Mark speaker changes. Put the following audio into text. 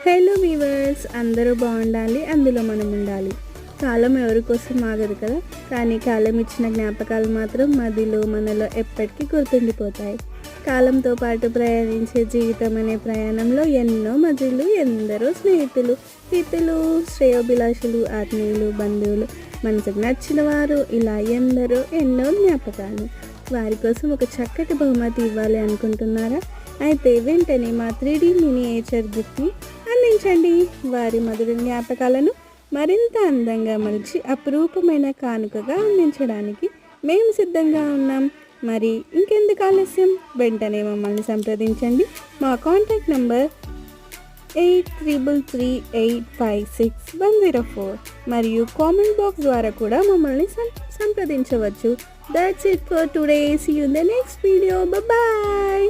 Speaker 1: Hello weavers, అందరూ బాగుండాలి, అందులో మనం ఉండాలి. కాలం ఎవరి కోసం ఆగదు కదా, కానీ కాలం ఇచ్చిన జ్ఞాపకాలు మాత్రం మదిలో మనలో ఎప్పటికీ గుర్తుండిపోతాయి. కాలంతో పాటు ప్రయాణించే జీవితం అనే ప్రయాణంలో ఎన్నో మజిలు, ఎందరో స్నేహితులు, హితులు, శ్రేయోభిలాషులు, ఆత్మీయులు, బంధువులు, మనసుకు నచ్చిన వారు, ఇలా ఎందరో ఎన్నో జ్ఞాపకాలు. వారి కోసం ఒక చక్కటి బహుమతి ఇవ్వాలి అనుకుంటున్నారా? అయితే వెంటనే మా 3D మినియేచర్ గిఫ్ట్ని అందించండి. వారి మధుర జ్ఞాపకాలను మరింత అందంగా మలిచి అపురూపమైన కానుకగా అందించడానికి మేము సిద్ధంగా ఉన్నాం. మరి ఇంకెందుకు ఆలస్యం, వెంటనే మమ్మల్ని సంప్రదించండి. మా కాంటాక్ట్ నంబర్ 833856 మరియు కామెంట్ బాక్స్ ద్వారా కూడా మమ్మల్ని సంప్రదించవచ్చు. That's it for today. See you in the next video. Bye bye.